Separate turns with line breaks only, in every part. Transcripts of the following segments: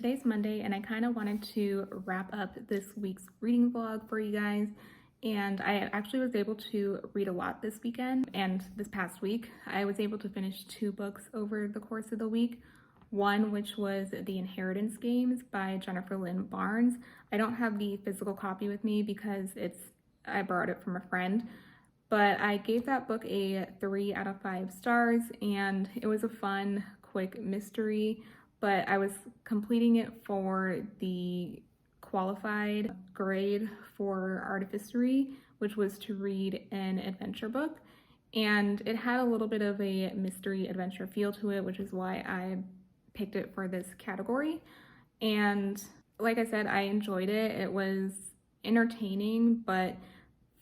today's Monday, and I kind of wanted to wrap up this week's reading vlog for you guys. And I actually was able to read a lot this weekend, and this past week I was able to finish 2 books over the course of the week. One, which was The Inheritance Games by Jennifer Lynn Barnes. I don't have the physical copy with me because I borrowed it from a friend, but I gave that book a 3 out of 5 stars, and it was a fun, quick mystery, but I was completing it for the qualified grade for artificery, which was to read an adventure book, and it had a little bit of a mystery adventure feel to it, which is why I picked it for this category. And like I said, I enjoyed it. It was entertaining, but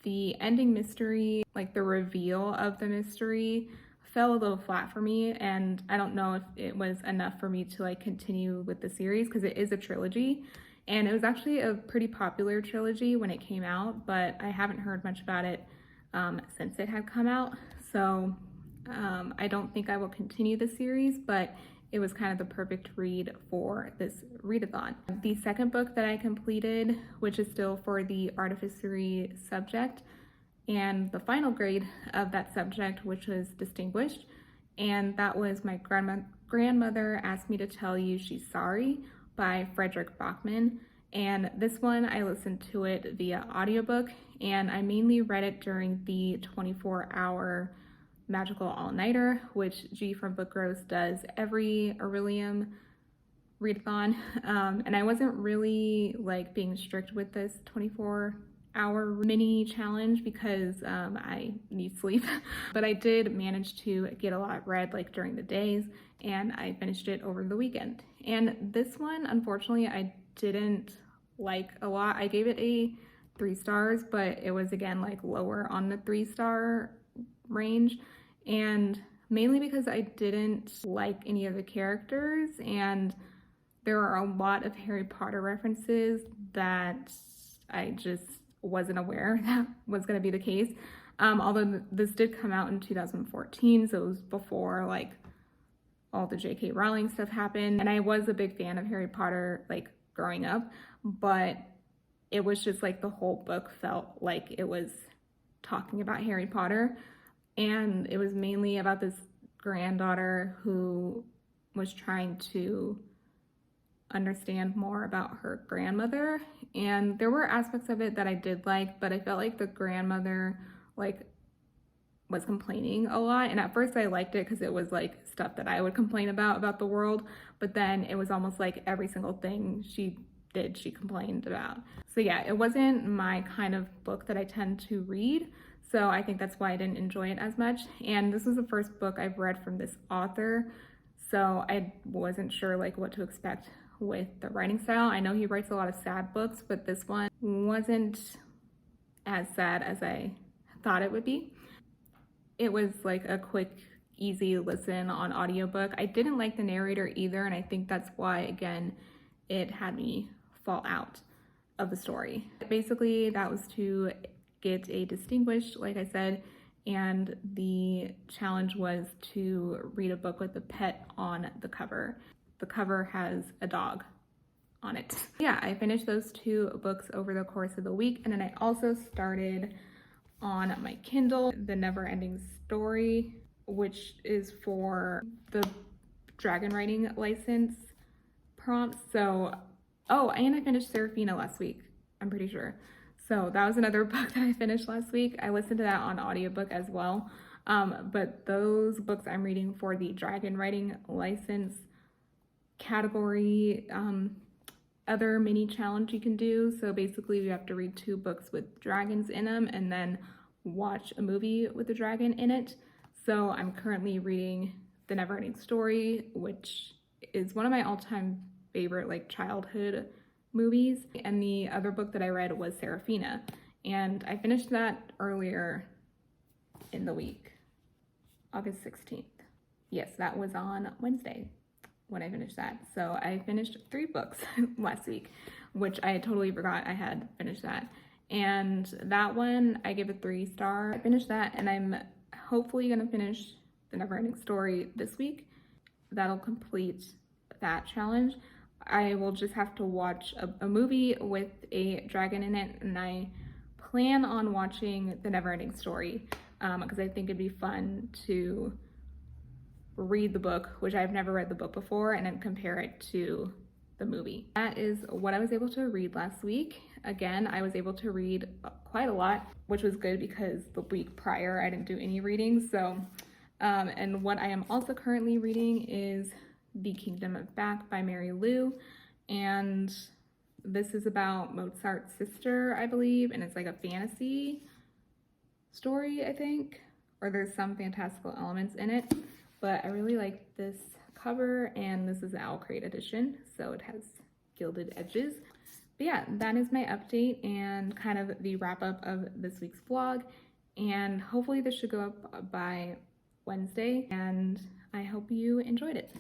the ending mystery, like the reveal of the mystery, fell a little flat for me, and I don't know if it was enough for me to continue with the series, because it is a trilogy, and it was actually a pretty popular trilogy when it came out, but I haven't heard much about it since it had come out, so I don't think I will continue the series, but it was kind of the perfect read for this readathon. The second book that I completed, which is still for the artificery subject, and the final grade of that subject, which was distinguished, and that was My Grandmother Asked Me to Tell You She's Sorry by Fredrick Backman. And this one, I listened to it via audiobook, and I mainly read it during the 24-hour Magical All-Nighter, which G from Book Gross does every Orilium ReadAthon. And I wasn't really being strict with this 24-hour mini challenge because I need sleep, but I did manage to get a lot read during the days, and I finished it over the weekend. And this one, unfortunately, I didn't like a lot. I gave it a 3 stars, but it was again lower on the 3-star range, and mainly because I didn't like any of the characters, and there are a lot of Harry Potter references that I just wasn't aware that was going to be the case. Although this did come out in 2014, so it was before all the J.K. Rowling stuff happened, and I was a big fan of Harry Potter growing up, but it was just the whole book felt like it was talking about Harry Potter, and it was mainly about this granddaughter who was trying to understand more about her grandmother, and there were aspects of it that I did like, but I felt like the grandmother was complaining a lot, and at first I liked it because it was stuff that I would complain about the world, but then it was almost every single thing she did, she complained about. So yeah, it wasn't my kind of book that I tend to read, so I think that's why I didn't enjoy it as much. And this was the first book I've read from this author, so I wasn't sure what to expect with the writing style. I know he writes a lot of sad books, but this one wasn't as sad as I thought it would be. It was a quick, easy listen on audiobook. I didn't like the narrator either, and I think that's why, again, it had me fall out of the story. Basically, that was to get a distinguished, like I said, and the challenge was to read a book with a pet on the cover. The cover has a dog on it. Yeah, I finished those 2 books over the course of the week, and then I also started on my Kindle The Never Ending Story, which is for the dragon writing license prompts. So, and I finished Seraphina last week, I'm pretty sure. So that was another book that I finished last week. I listened to that on audiobook as well. But those books I'm reading for the dragon writing license category, other mini challenge you can do. So basically you have to read 2 books with dragons in them and then watch a movie with a dragon in it. So I'm currently reading The Never Ending Story, which is one of my all-time favorite childhood movies, and the other book that I read was Seraphina, and I finished that earlier in the week, August 16th. Yes, that was on Wednesday when I finished that. So I finished 3 books last week, which I totally forgot I had finished that. And that one, I gave a 3-star. I finished that, and I'm hopefully gonna finish The Never Ending Story this week. That'll complete that challenge. I will just have to watch a movie with a dragon in it, and I plan on watching The Neverending Story because I think it'd be fun to read the book, which I've never read the book before, and then compare it to the movie. That is what I was able to read last week. Again, I was able to read quite a lot, which was good because the week prior I didn't do any reading. So, and what I am also currently reading is The Kingdom of Back by Mary Lou, and this is about Mozart's sister, I believe, and it's like a fantasy story, I think, or there's some fantastical elements in it, but I really like this cover, and this is an Owl Crate edition, so it has gilded edges. But yeah, that is my update and kind of the wrap up of this week's vlog, and hopefully this should go up by Wednesday, and I hope you enjoyed it.